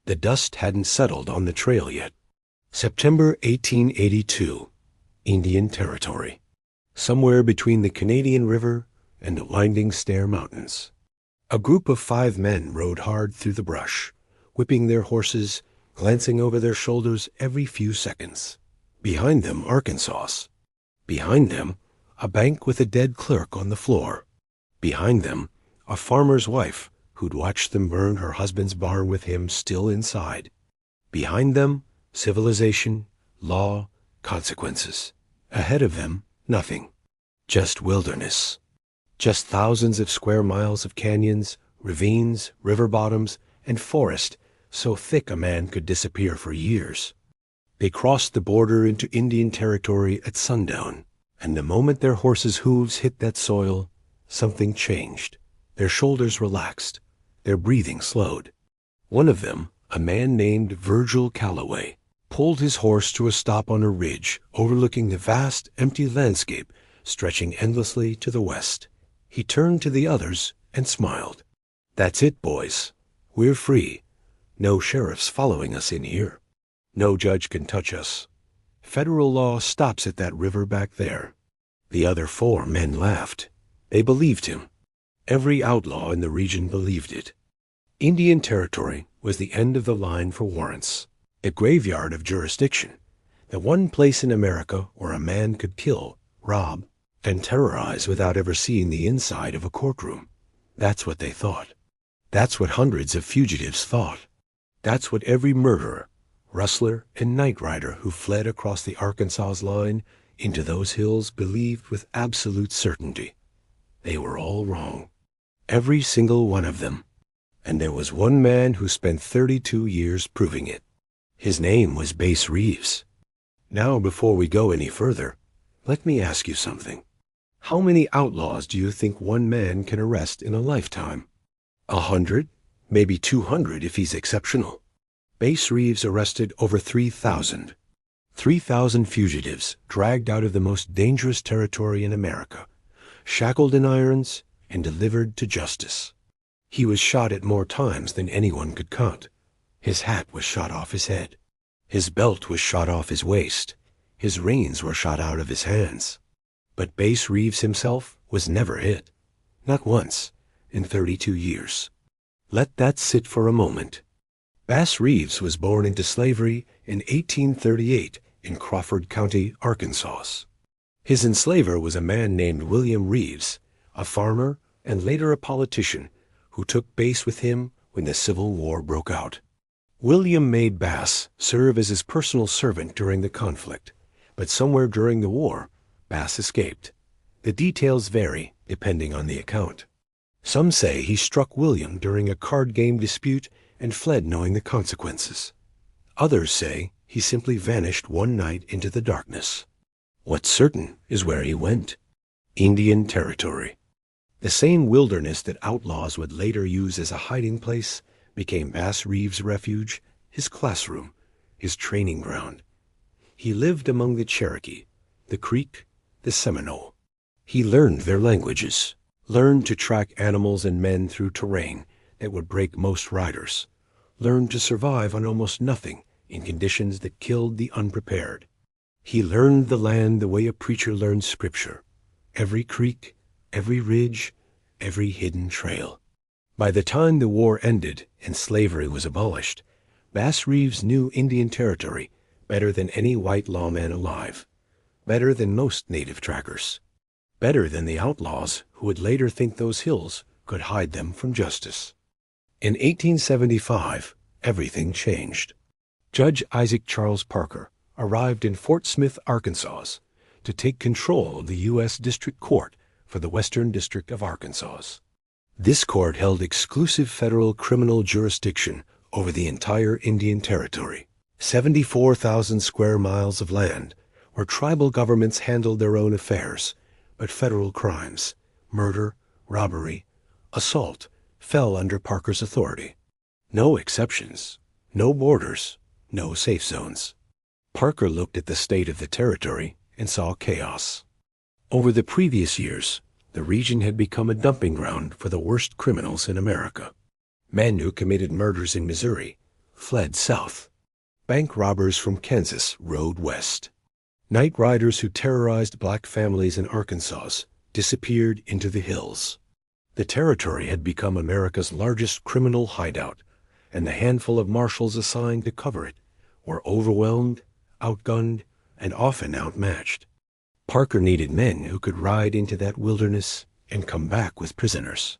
The dust hadn't settled on the trail yet. September 1882, Indian Territory, somewhere between the Canadian River and the winding Stair Mountains. A group of 5 men rode hard through the brush, whipping their horses, glancing over their shoulders every few seconds. Behind them, Arkansas. Behind them, a bank with a dead clerk on the floor. Behind them, a farmer's wife who'd watched them burn her husband's barn with him still inside. Behind them, civilization, law, consequences. Ahead of them, nothing. Just wilderness. Just thousands of square miles of canyons, ravines, river bottoms, and forest so thick a man could disappear for years. They crossed the border into Indian Territory at sundown, and the moment their horses' hooves hit that soil, something changed. Their shoulders relaxed. Their breathing slowed. One of them, a man named Virgil Calloway, pulled his horse to a stop on a ridge overlooking the vast, empty landscape stretching endlessly to the west. He turned to the others and smiled. "That's it, boys. We're free. No sheriff's following us in here. No judge can touch us. Federal law stops at that river back there." The other 4 men laughed. They believed him. Every outlaw in the region believed it. Indian Territory was the end of the line for warrants, the graveyard of jurisdiction, the one place in America where a man could kill, rob, and terrorize without ever seeing the inside of a courtroom. That's what they thought. That's what hundreds of fugitives thought. That's what every murderer, rustler, and night rider who fled across the Arkansas line into those hills believed with absolute certainty. They were all wrong. Every single one of them. And there was one man who spent 32 years proving it. His name was Bass Reeves. Now, before we go any further, let me ask you something. How many outlaws do you think one man can arrest in a lifetime? 100? Maybe 200 if he's exceptional. Bass Reeves arrested over 3,000. 3,000 fugitives dragged out of the most dangerous territory in America, shackled in irons, and delivered to justice. He was shot at more times than anyone could count. His hat was shot off his head. His belt was shot off his waist. His reins were shot out of his hands. But Bass Reeves himself was never hit. Not once in 32 years. Let that sit for a moment. Bass Reeves was born into slavery in 1838 in Crawford County, Arkansas. His enslaver was a man named William Reeves, a farmer and later a politician who took Bass with him when the Civil War broke out. William made Bass serve as his personal servant during the conflict, but somewhere during the war, Bass escaped. The details vary depending on the account. Some say he struck William during a card game dispute and fled knowing the consequences. Others say he simply vanished one night into the darkness. What's certain is where he went. Indian Territory. The same wilderness that outlaws would later use as a hiding place became Bass Reeves' refuge, his classroom, his training ground. He lived among the Cherokee, the Creek, the Seminole. He learned their languages, learned to track animals and men through terrain that would break most riders, learned to survive on almost nothing in conditions that killed the unprepared. He learned the land the way a preacher learns scripture, every creek, every ridge, every hidden trail. By the time the war ended and slavery was abolished, Bass Reeves knew Indian Territory better than any white lawman alive, better than most native trackers, better than the outlaws who would later think those hills could hide them from justice. In 1875, everything changed. Judge Isaac Charles Parker arrived in Fort Smith, Arkansas, to take control of the U.S. District Court for the Western District of Arkansas. This court held exclusive federal criminal jurisdiction over the entire Indian Territory, 74,000 square miles of land, where tribal governments handled their own affairs, but federal crimes, murder, robbery, assault, fell under Parker's authority. No exceptions, no borders, no safe zones. Parker looked at the state of the territory and saw chaos. Over the previous years, the region had become a dumping ground for the worst criminals in America. Men who committed murders in Missouri, fled south. Bank robbers from Kansas rode west. Night riders who terrorized black families in Arkansas disappeared into the hills. The territory had become America's largest criminal hideout, and the handful of marshals assigned to cover it were overwhelmed, outgunned, and often outmatched. Parker needed men who could ride into that wilderness and come back with prisoners.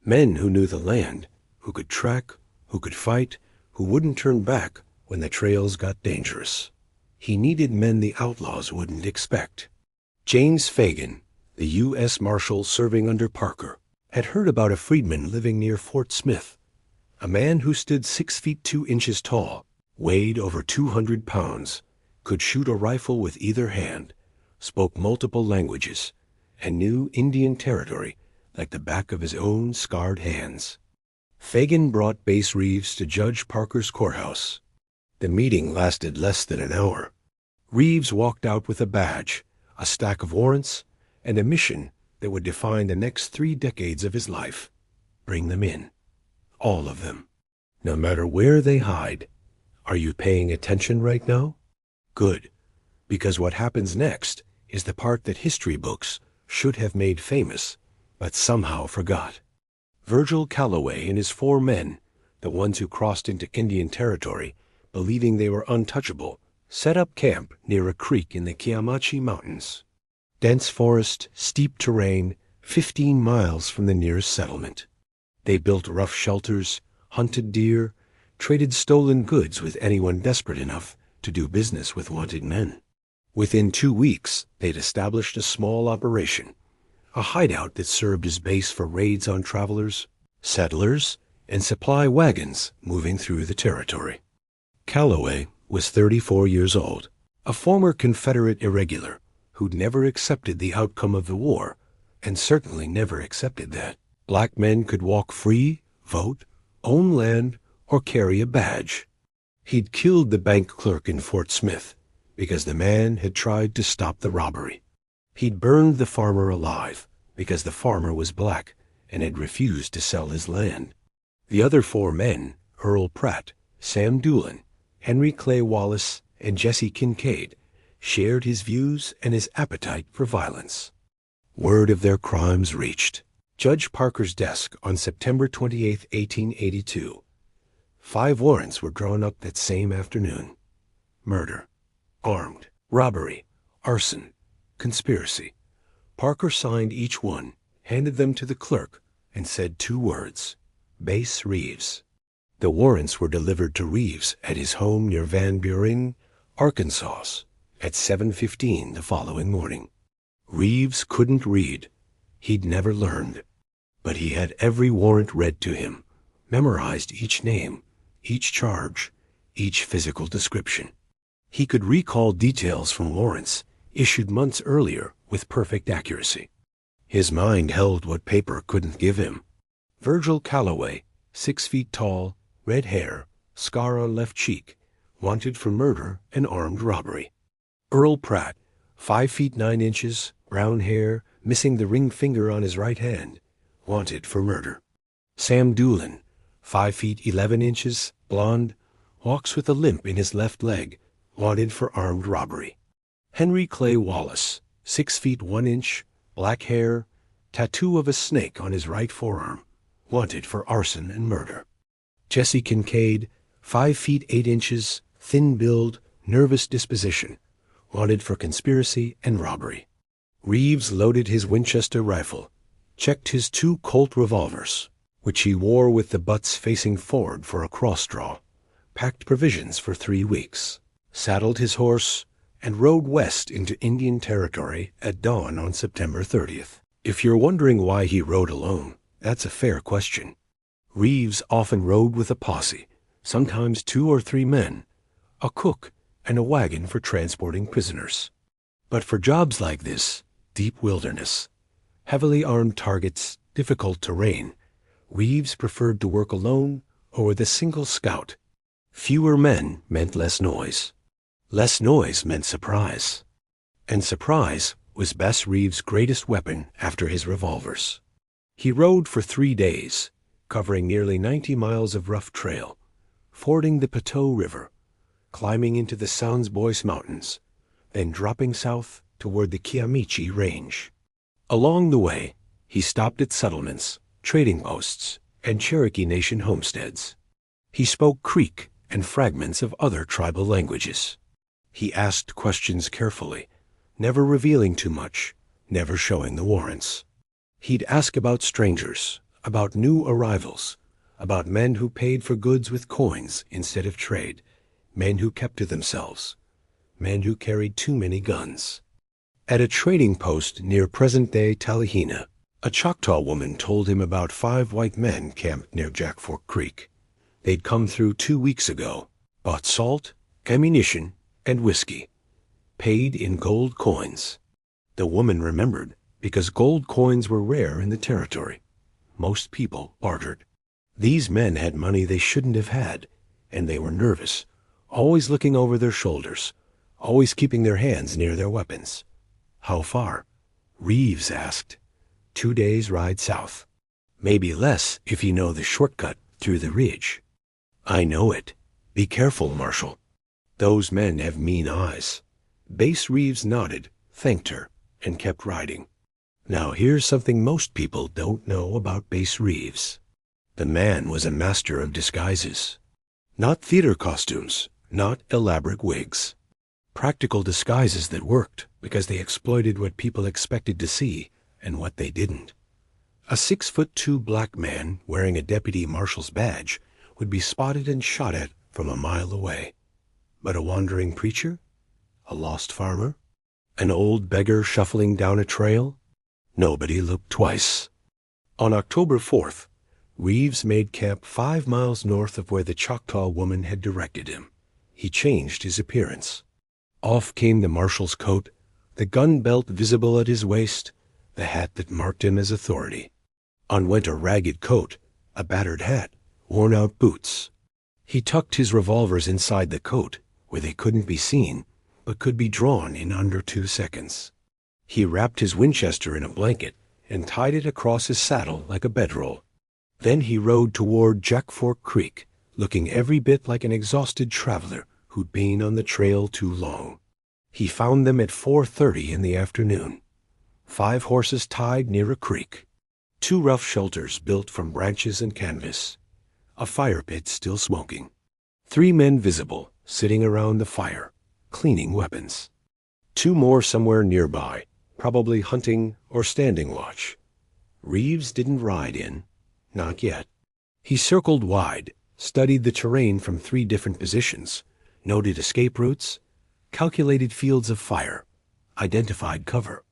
Men who knew the land, who could track, who could fight, who wouldn't turn back when the trails got dangerous. He needed men the outlaws wouldn't expect. James Fagan, the U.S. Marshal serving under Parker, had heard about a freedman living near Fort Smith, a man who stood 6 feet 2 inches tall, weighed over 200 pounds, could shoot a rifle with either hand, spoke multiple languages, and knew Indian territory like the back of his own scarred hands. Fagan brought Bass Reeves to Judge Parker's courthouse. The meeting lasted less than an hour. Reeves walked out with a badge, a stack of warrants, and a mission that would define the next 3 decades of his life. Bring them in. All of them. No matter where they hide. Are you paying attention right now? Good. Because what happens next is the part that history books should have made famous, but somehow forgot. Virgil Calloway and his 4 men, the ones who crossed into Indian territory, believing they were untouchable, set up camp near a creek in the Kiamachi Mountains. Dense forest, steep terrain, 15 miles from the nearest settlement. They built rough shelters, hunted deer, traded stolen goods with anyone desperate enough to do business with wanted men. Within 2 weeks, they'd established a small operation, a hideout that served as base for raids on travelers, settlers, and supply wagons moving through the territory. Calloway was 34 years old, a former Confederate irregular who'd never accepted the outcome of the war, and certainly never accepted that black men could walk free, vote, own land, or carry a badge. He'd killed the bank clerk in Fort Smith because the man had tried to stop the robbery. He'd burned the farmer alive because the farmer was black and had refused to sell his land. The other 4 men, Earl Pratt, Sam Doolin, Henry Clay Wallace, and Jesse Kincaid, shared his views and his appetite for violence. Word of their crimes reached Judge Parker's desk on September 28, 1882. 5 warrants were drawn up that same afternoon. Murder, armed, robbery, arson, conspiracy. Parker signed each one, handed them to the clerk, and said 2 words, Bass Reeves. The warrants were delivered to Reeves at his home near Van Buren, Arkansas, at 7:15 the following morning. Reeves couldn't read. He'd never learned. But he had every warrant read to him, memorized each name, each charge, each physical description. He could recall details from warrants issued months earlier with perfect accuracy. His mind held what paper couldn't give him. Virgil Calloway, 6 feet tall, red hair, scar on left cheek, wanted for murder and armed robbery. Earl Pratt, 5 feet 9 inches, brown hair, missing the ring finger on his right hand, wanted for murder. Sam Doolin, 5 feet 11 inches, blond, walks with a limp in his left leg, wanted for armed robbery. Henry Clay Wallace, 6 feet 1 inch, black hair, tattoo of a snake on his right forearm, wanted for arson and murder. Jesse Kincaid, 5 feet 8 inches, thin build, nervous disposition, wanted for conspiracy and robbery. Reeves loaded his Winchester rifle, checked his 2 Colt revolvers, which he wore with the butts facing forward for a cross draw, packed provisions for 3 weeks, saddled his horse, and rode west into Indian territory at dawn on September 30th. If you're wondering why he rode alone, that's a fair question. Reeves often rode with a posse, sometimes 2 or 3 men, a cook, and a wagon for transporting prisoners. But for jobs like this, deep wilderness, heavily armed targets, difficult terrain, Reeves preferred to work alone or with a single scout. Fewer men meant less noise. Less noise meant surprise. And surprise was Bass Reeves' greatest weapon after his revolvers. He rode for 3 days, covering nearly 90 miles of rough trail, fording the Poteau River, climbing into the Sans Bois Mountains, then dropping south toward the Kiamichi Range. Along the way, he stopped at settlements, trading posts, and Cherokee Nation homesteads. He spoke Creek and fragments of other tribal languages. He asked questions carefully, never revealing too much, never showing the warrants. He'd ask about strangers, about new arrivals, about men who paid for goods with coins instead of trade, men who kept to themselves, men who carried too many guns. At a trading post near present-day Talihina, a Choctaw woman told him about 5 white men camped near Jack Fork Creek. They'd come through 2 weeks ago, bought salt, ammunition, and whiskey, paid in gold coins. The woman remembered because gold coins were rare in the territory. Most people bartered. These men had money they shouldn't have had, and they were nervous, always looking over their shoulders, always keeping their hands near their weapons. How far? Reeves asked. 2 days' ride south. Maybe less if you know the shortcut through the ridge. I know it. Be careful, Marshal. Those men have mean eyes. Bass Reeves nodded, thanked her, and kept riding. Now here's something most people don't know about Bass Reeves. The man was a master of disguises. Not theater costumes, not elaborate wigs. Practical disguises that worked because they exploited what people expected to see and what they didn't. A 6'2" black man wearing a deputy marshal's badge would be spotted and shot at from a mile away. But a wandering preacher? A lost farmer? An old beggar shuffling down a trail? Nobody looked twice. On October 4th, Reeves made camp 5 miles north of where the Choctaw woman had directed him. He changed his appearance. Off came the marshal's coat, the gun belt visible at his waist, the hat that marked him as authority. On went a ragged coat, a battered hat, worn-out boots. He tucked his revolvers inside the coat, where they couldn't be seen, but could be drawn in under 2 seconds. He wrapped his Winchester in a blanket and tied it across his saddle like a bedroll. Then he rode toward Jack Fork Creek, looking every bit like an exhausted traveler who'd been on the trail too long. He found them at 4:30 in the afternoon. 5 horses tied near a creek. 2 rough shelters built from branches and canvas. A fire pit still smoking. 3 men visible, sitting around the fire, cleaning weapons. 2 more somewhere nearby, probably hunting or standing watch. Reeves didn't ride in. Not yet. He circled wide, studied the terrain from 3 different positions, noted escape routes, calculated fields of fire, identified cover.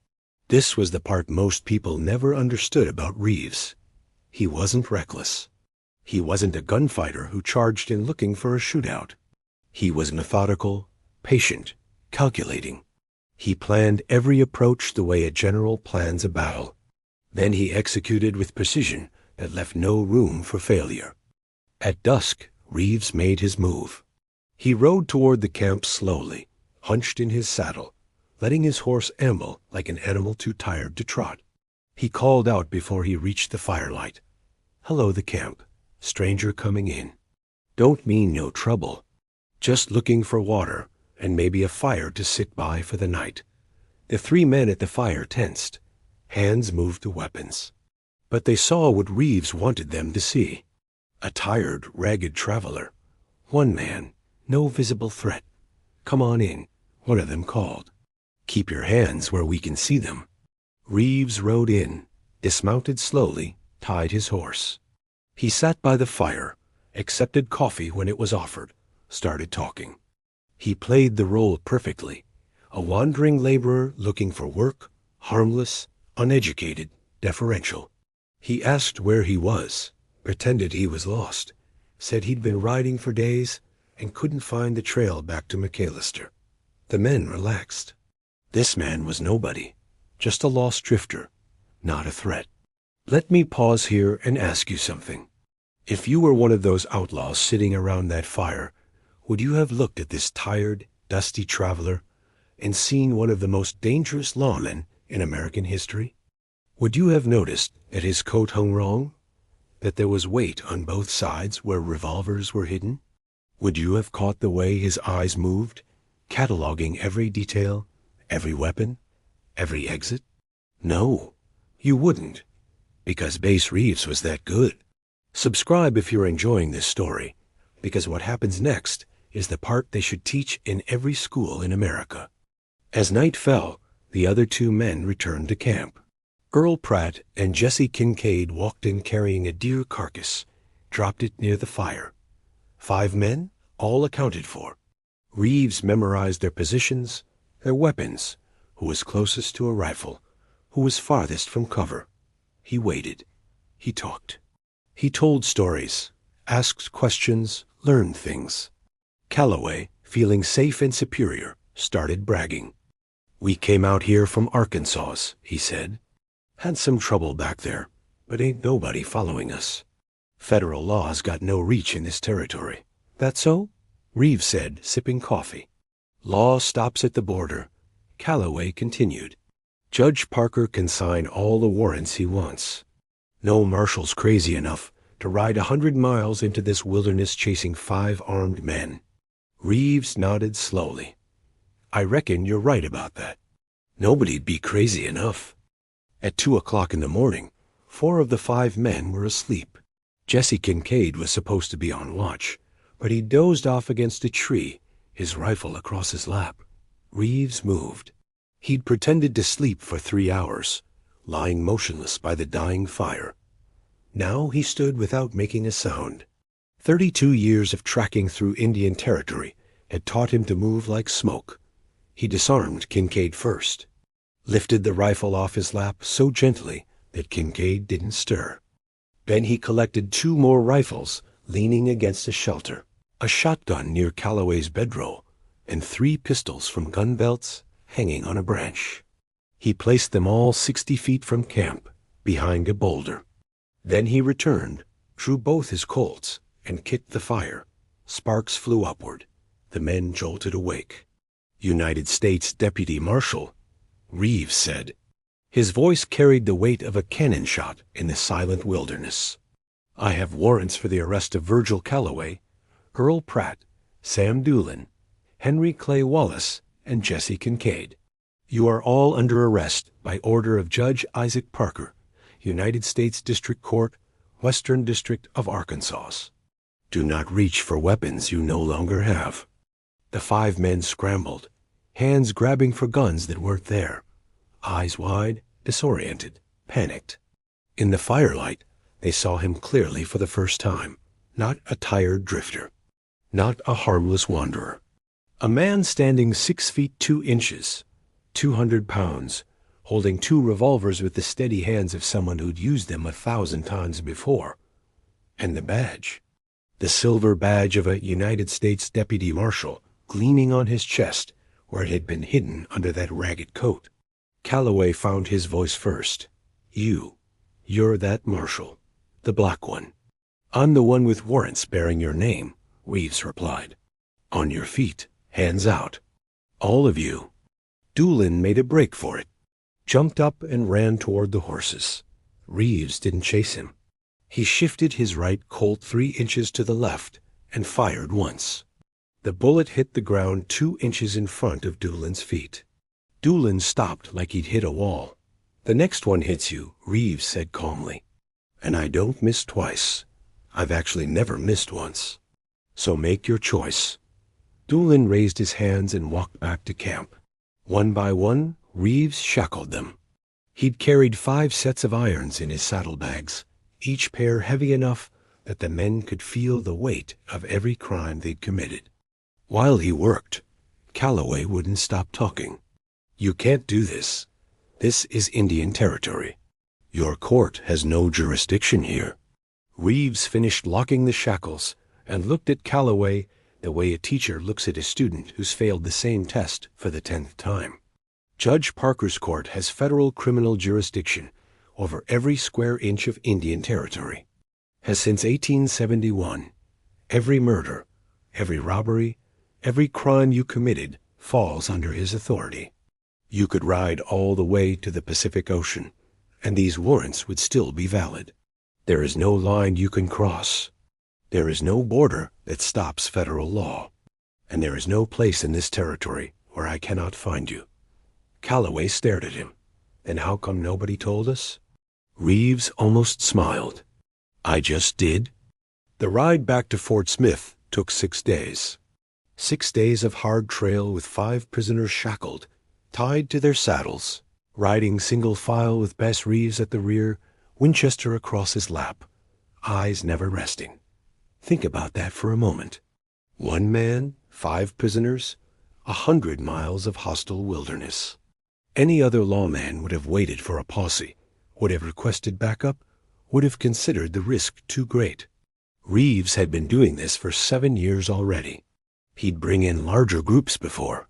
This was the part most people never understood about Reeves. He wasn't reckless. He wasn't a gunfighter who charged in looking for a shootout. He was methodical, patient, calculating. He planned every approach the way a general plans a battle. Then he executed with precision that left no room for failure. At dusk, Reeves made his move. He rode toward the camp slowly, hunched in his saddle, letting his horse amble like an animal too tired to trot. He called out before he reached the firelight. "Hello, the camp. Stranger coming in. Don't mean no trouble. Just looking for water and maybe a fire to sit by for the night." The 3 men at the fire tensed. Hands moved to weapons. But they saw what Reeves wanted them to see. A tired, ragged traveler. 1 man, no visible threat. "Come on in," one of them called. "Keep your hands where we can see them." Reeves rode in, dismounted slowly, tied his horse. He sat by the fire, accepted coffee when it was offered, started talking. He played the role perfectly. A wandering laborer looking for work, harmless, uneducated, deferential. He asked where he was, pretended he was lost, said he'd been riding for days and couldn't find the trail back to McAllister. The men relaxed. This man was nobody, just a lost drifter, not a threat. Let me pause here and ask you something. If you were one of those outlaws sitting around that fire, would you have looked at this tired, dusty traveler and seen one of the most dangerous lawmen in American history? Would you have noticed that his coat hung wrong? That there was weight on both sides where revolvers were hidden? Would you have caught the way his eyes moved, cataloging every detail, every weapon, every exit? No, you wouldn't, because Bass Reeves was that good. Subscribe if you're enjoying this story, because what happens next is the part they should teach in every school in America. As night fell, the other two men returned to camp. Earl Pratt and Jesse Kincaid walked in carrying a deer carcass, dropped it near the fire. 5 men, all accounted for. Reeves memorized their positions, their weapons, who was closest to a rifle, who was farthest from cover. He waited. He talked. He told stories, asked questions, learned things. Calloway, feeling safe and superior, started bragging. "We came out here from Arkansas," he said. "Had some trouble back there, but ain't nobody following us. Federal laws got no reach in this territory." "That so?" Reeves said, sipping coffee. "Law stops at the border." Calloway continued. "Judge Parker can sign all the warrants he wants. No marshal's crazy enough to ride 100 miles into this wilderness chasing 5 armed men." Reeves nodded slowly. "I reckon you're right about that. Nobody'd be crazy enough." At 2 o'clock in the morning, 4 of the 5 men were asleep. Jesse Kincaid was supposed to be on watch, but he dozed off against a tree, his rifle across his lap. Reeves moved. He'd pretended to sleep for 3 hours, lying motionless by the dying fire. Now he stood without making a sound. 32 years of tracking through Indian territory had taught him to move like smoke. He disarmed Kincaid first, lifted the rifle off his lap so gently that Kincaid didn't stir. Then he collected 2 more rifles leaning against a shelter, a shotgun near Calloway's bedroll, and 3 pistols from gun belts hanging on a branch. He placed them all 60 feet from camp, behind a boulder. Then he returned, drew both his Colts, and kicked the fire. Sparks flew upward. The men jolted awake. "United States Deputy Marshal," Reeves said. His voice carried the weight of a cannon shot in the silent wilderness. "I have warrants for the arrest of Virgil Calloway, Earl Pratt, Sam Doolin, Henry Clay Wallace, and Jesse Kincaid. You are all under arrest by order of Judge Isaac Parker, United States District Court, Western District of Arkansas. Do not reach for weapons you no longer have." The 5 men scrambled, hands grabbing for guns that weren't there, eyes wide, disoriented, panicked. In the firelight, they saw him clearly for the first time. Not a tired drifter, not a harmless wanderer. A man standing 6 feet 2 inches, 200 pounds, holding 2 revolvers with the steady hands of someone who'd used them 1,000 times before. And the badge, the silver badge of a United States Deputy Marshal, gleaming on his chest where it had been hidden under that ragged coat. Calloway found his voice first. You're that marshal, the black one." "I'm the one with warrants bearing your name," Reeves replied. "On your feet, hands out. All of you." Doolin made a break for it, jumped up and ran toward the horses. Reeves didn't chase him. He shifted his right Colt 3 inches to the left and fired once. The bullet hit the ground 2 inches in front of Doolin's feet. Doolin stopped like he'd hit a wall. "The next one hits you," Reeves said calmly. "And I don't miss twice. I've actually never missed once. So make your choice." Doolin raised his hands and walked back to camp. One by one, Reeves shackled them. He'd carried 5 sets of irons in his saddlebags, each pair heavy enough that the men could feel the weight of every crime they'd committed. While he worked, Calloway wouldn't stop talking. "You can't do this. This is Indian territory. Your court has no jurisdiction here." Reeves finished locking the shackles and looked at Calloway the way a teacher looks at a student who's failed the same test for the 10th time. "Judge Parker's court has federal criminal jurisdiction over every square inch of Indian territory. Has since 1871. Every murder, every robbery, every crime you committed falls under his authority. You could ride all the way to the Pacific Ocean, and these warrants would still be valid. There is no line you can cross. There is no border that stops federal law, and there is no place in this territory where I cannot find you." Calloway stared at him. "And how come nobody told us?" Reeves almost smiled. "I just did." The ride back to Fort Smith took 6 days. 6 days of hard trail with 5 prisoners shackled, tied to their saddles, riding single file with Bass Reeves at the rear, Winchester across his lap, eyes never resting. Think about that for a moment. 1 man, 5 prisoners, 100 miles of hostile wilderness. Any other lawman would have waited for a posse, would have requested backup, would have considered the risk too great. Reeves had been doing this for 7 years already. He'd bring in larger groups before.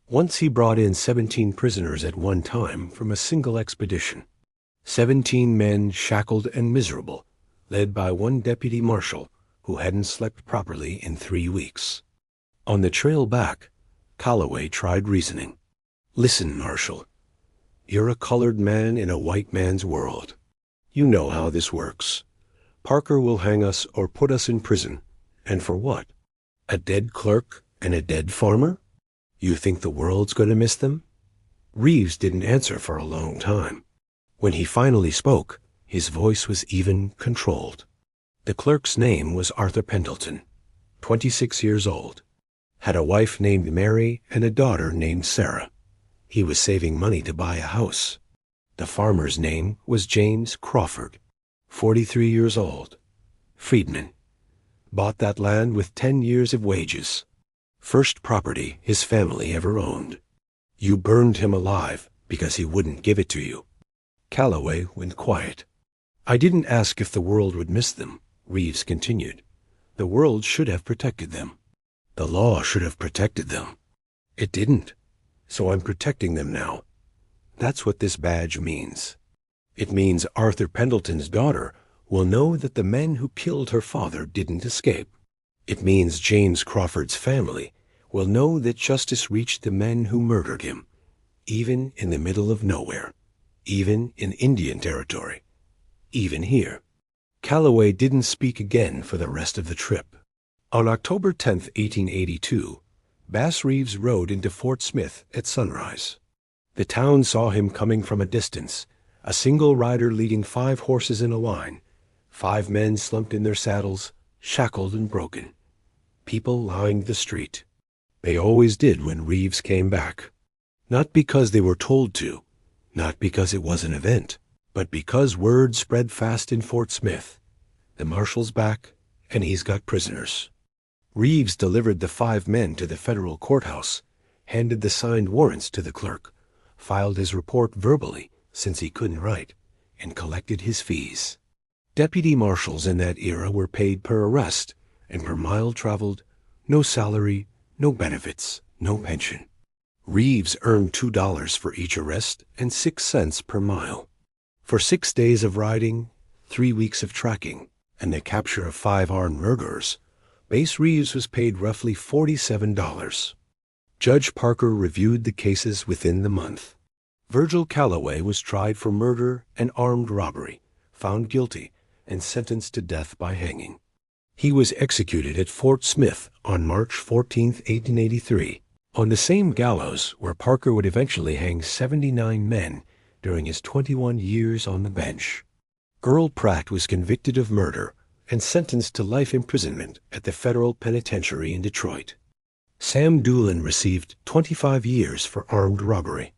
Once he brought in 17 prisoners at one time from a single expedition. 17 men shackled and miserable, led by one deputy marshal who hadn't slept properly in 3 weeks. On the trail back, Calloway tried reasoning. "Listen, Marshal. You're a colored man in a white man's world. You know how this works. Parker will hang us or put us in prison. And for what? A dead clerk and a dead farmer? You think the world's going to miss them?" Reeves didn't answer for a long time. When he finally spoke, his voice was even, controlled. The clerk's name was Arthur Pendleton, 26 years old. Had a wife named Mary and a daughter named Sarah. He was saving money to buy a house. The farmer's name was James Crawford, 43 years old. Freedman. Bought that land with 10 years of wages. First property his family ever owned. You burned him alive because he wouldn't give it to you. Calloway went quiet. "I didn't ask if the world would miss them," Reeves continued. "The world should have protected them. The law should have protected them. It didn't. So I'm protecting them now. That's what this badge means. It means Arthur Pendleton's daughter will know that the men who killed her father didn't escape. It means James Crawford's family will know that justice reached the men who murdered him, even in the middle of nowhere, even in Indian Territory, even here." Calloway didn't speak again for the rest of the trip. On October 10, 1882, Bass Reeves rode into Fort Smith at sunrise. The town saw him coming from a distance, a single rider leading 5 horses in a line, 5 men slumped in their saddles, shackled and broken. People lined the street. They always did when Reeves came back. Not because they were told to, not because it was an event, but because word spread fast in Fort Smith. The marshal's back, and he's got prisoners. Reeves delivered the 5 men to the federal courthouse, handed the signed warrants to the clerk, filed his report verbally since he couldn't write, and collected his fees. Deputy marshals in that era were paid per arrest and per mile traveled, no salary, no benefits, no pension. Reeves earned $2 for each arrest and 6 cents per mile. For 6 days of riding, 3 weeks of tracking, and the capture of 5 armed murderers, Bass Reeves was paid roughly $47. Judge Parker reviewed the cases within the month. Virgil Calloway was tried for murder and armed robbery, found guilty, and sentenced to death by hanging. He was executed at Fort Smith on March 14, 1883, on the same gallows where Parker would eventually hang 79 men during his 21 years on the bench. Earl Pratt was convicted of murder and sentenced to life imprisonment at the federal penitentiary in Detroit. Sam Doolin received 25 years for armed robbery.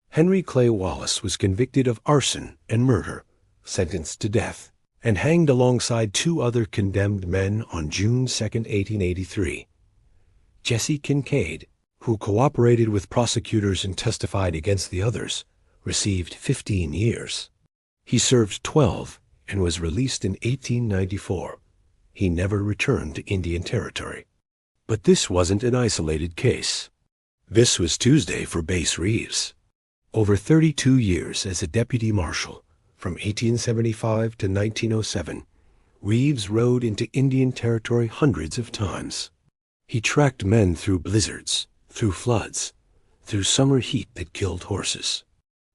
Henry Clay Wallace was convicted of arson and murder, sentenced to death, and hanged alongside 2 other condemned men on June 2, 1883. Jesse Kincaid, who cooperated with prosecutors and testified against the others, received 15 years. He served 12 and was released in 1894. He never returned to Indian Territory. But this wasn't an isolated case. This was Tuesday for Bass Reeves. Over 32 years as a deputy marshal, from 1875 to 1907, Reeves rode into Indian Territory hundreds of times. He tracked men through blizzards, through floods, through summer heat that killed horses.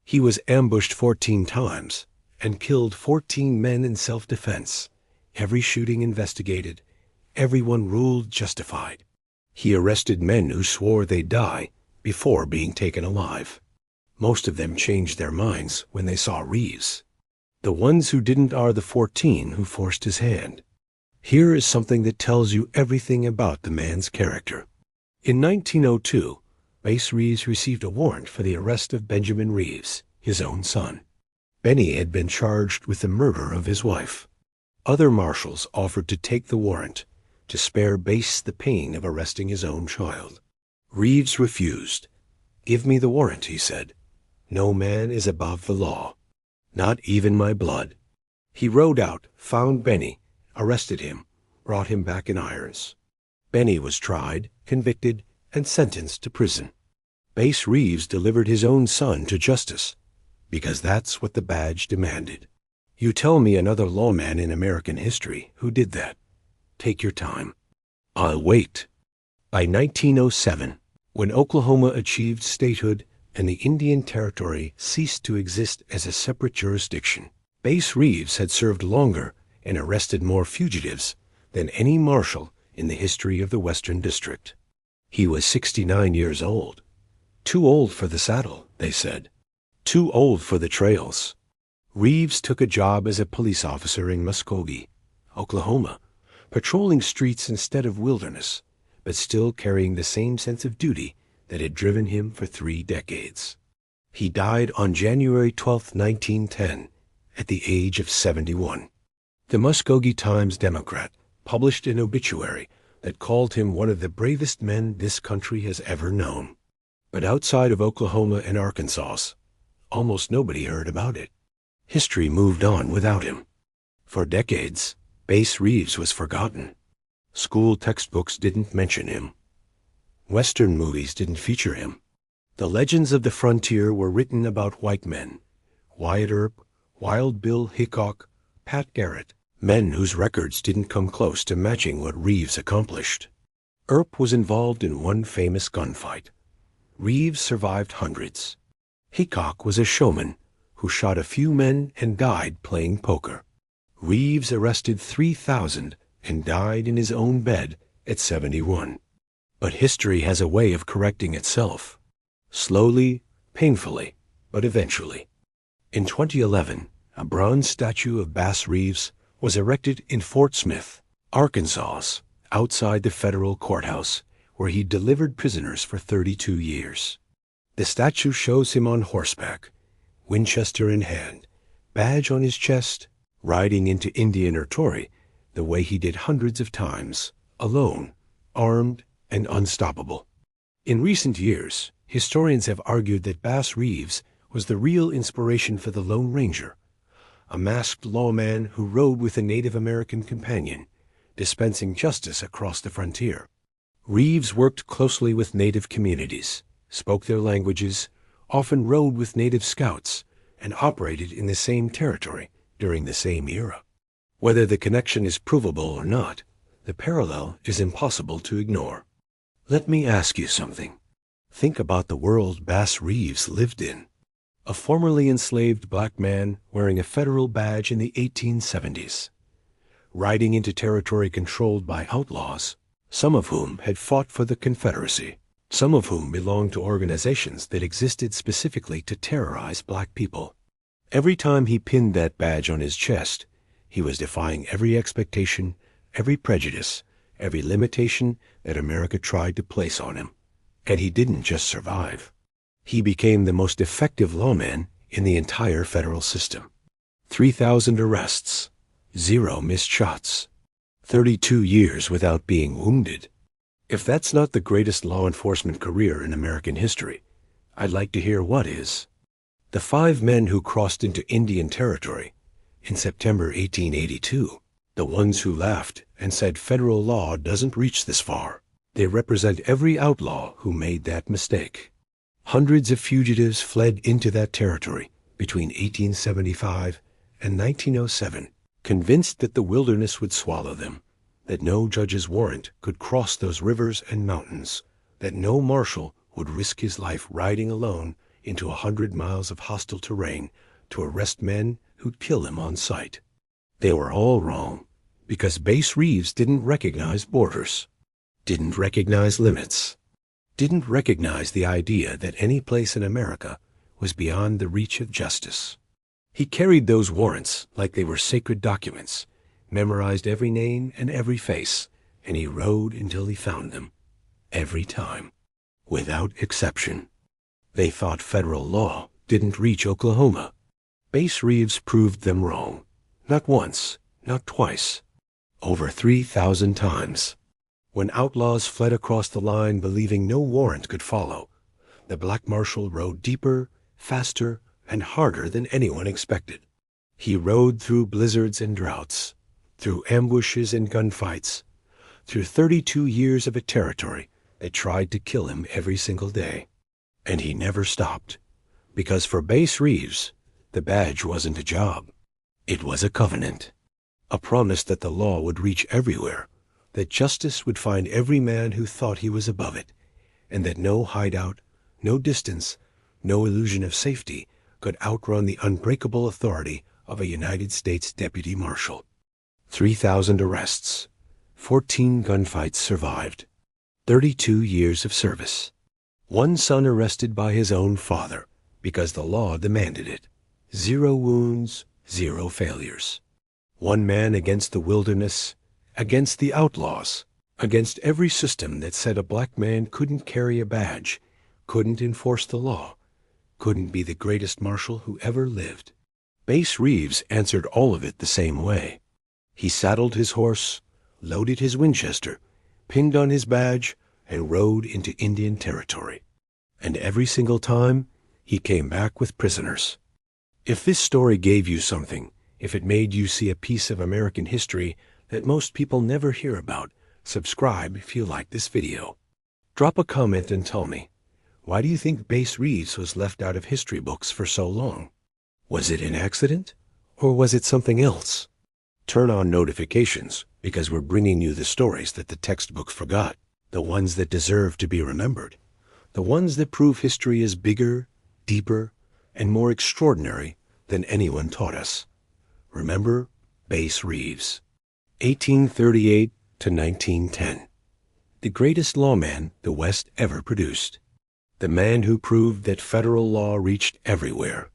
He was ambushed 14 times and killed 14 men in self-defense, every shooting investigated, everyone ruled justified. He arrested men who swore they'd die before being taken alive. Most of them changed their minds when they saw Reeves. The ones who didn't are the 14 who forced his hand. Here is something that tells you everything about the man's character. In 1902, Bass Reeves received a warrant for the arrest of Benjamin Reeves, his own son. Benny had been charged with the murder of his wife. Other marshals offered to take the warrant to spare Bass the pain of arresting his own child. Reeves refused. "Give me the warrant," he said. "No man is above the law. Not even my blood." He rode out, found Benny, arrested him, brought him back in irons. Benny was tried, convicted, and sentenced to prison. Bass Reeves delivered his own son to justice, because that's what the badge demanded. You tell me another lawman in American history who did that. Take your time. I'll wait. By 1907, when Oklahoma achieved statehood and the Indian Territory ceased to exist as a separate jurisdiction, Bass Reeves had served longer and arrested more fugitives than any marshal in the history of the Western District. He was 69 years old. Too old for the saddle, they said. Too old for the trails. Reeves took a job as a police officer in Muskogee, Oklahoma, patrolling streets instead of wilderness, but still carrying the same sense of duty that had driven him for 3 decades. He died on January 12, 1910, at the age of 71. The Muskogee Times-Democrat published an obituary that called him one of the bravest men this country has ever known. But outside of Oklahoma and Arkansas, almost nobody heard about it. History moved on without him. For decades, Bass Reeves was forgotten. School textbooks didn't mention him. Western movies didn't feature him. The legends of the frontier were written about white men: Wyatt Earp, Wild Bill Hickok, Pat Garrett, men whose records didn't come close to matching what Reeves accomplished. Earp was involved in one famous gunfight. Reeves survived hundreds. Hickok was a showman who shot a few men and died playing poker. Reeves arrested 3,000 and died in his own bed at 71. But history has a way of correcting itself. Slowly, painfully, but eventually. In 2011, a bronze statue of Bass Reeves was erected in Fort Smith, Arkansas, outside the federal courthouse, where he delivered prisoners for 32 years. The statue shows him on horseback, Winchester in hand, badge on his chest, riding into Indian Territory the way he did hundreds of times, alone, armed, and unstoppable. In recent years, historians have argued that Bass Reeves was the real inspiration for the Lone Ranger, a masked lawman who rode with a Native American companion, dispensing justice across the frontier. Reeves worked closely with Native communities, spoke their languages, often rode with Native scouts, and operated in the same territory during the same era. Whether the connection is provable or not, the parallel is impossible to ignore. Let me ask you something. Think about the world Bass Reeves lived in. A formerly enslaved black man wearing a federal badge in the 1870s, riding into territory controlled by outlaws, some of whom had fought for the Confederacy, some of whom belonged to organizations that existed specifically to terrorize black people. Every time he pinned that badge on his chest, he was defying every expectation, every prejudice, every limitation that America tried to place on him. And he didn't just survive. He became the most effective lawman in the entire federal system. 3,000 arrests, 0 missed shots, 32 years without being wounded. If that's not the greatest law enforcement career in American history, I'd like to hear what is. The 5 men who crossed into Indian Territory in September 1882, the ones who laughed and said federal law doesn't reach this far, they represent every outlaw who made that mistake. Hundreds of fugitives fled into that territory between 1875 and 1907, convinced that the wilderness would swallow them, that no judge's warrant could cross those rivers and mountains, that no marshal would risk his life riding alone into 100 miles of hostile terrain to arrest men who'd kill him on sight. They were all wrong, Because Bass Reeves didn't recognize borders, didn't recognize limits, didn't recognize the idea that any place in America was beyond the reach of justice. He carried those warrants like they were sacred documents, memorized every name and every face, and he rode until he found them. Every time. Without exception. They thought federal law didn't reach Oklahoma. Bass Reeves proved them wrong. Not once, not twice. Over 3,000 times. When outlaws fled across the line believing no warrant could follow, the Black Marshal rode deeper, faster, and harder than anyone expected. He rode through blizzards and droughts, through ambushes and gunfights, through 32 years of a territory that tried to kill him every single day. And he never stopped, because for Bass Reeves, the badge wasn't a job. It was a covenant, a promise that the law would reach everywhere, that justice would find every man who thought he was above it, and that no hideout, no distance, no illusion of safety could outrun the unbreakable authority of a United States Deputy Marshal. 3,000 arrests, 14 gunfights survived, 32 years of service. One son arrested by his own father because the law demanded it. 0 wounds, 0 failures. One man against the wilderness, against the outlaws, against every system that said a black man couldn't carry a badge, couldn't enforce the law, couldn't be the greatest marshal who ever lived. Bass Reeves answered all of it the same way. He saddled his horse, loaded his Winchester, pinned on his badge, and rode into Indian Territory. And every single time, he came back with prisoners. If this story gave you something, if it made you see a piece of American history that most people never hear about, subscribe if you like this video. Drop a comment and tell me, why do you think Bass Reeves was left out of history books for so long? Was it an accident? Or was it something else? Turn on notifications, because we're bringing you the stories that the textbook forgot, the ones that deserve to be remembered, the ones that prove history is bigger, deeper, and more extraordinary than anyone taught us. Remember Bass Reeves. 1838 to 1910. The greatest lawman the West ever produced. The man who proved that federal law reached everywhere.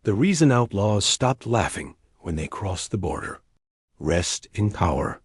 The reason outlaws stopped laughing when they crossed the border. Rest in power.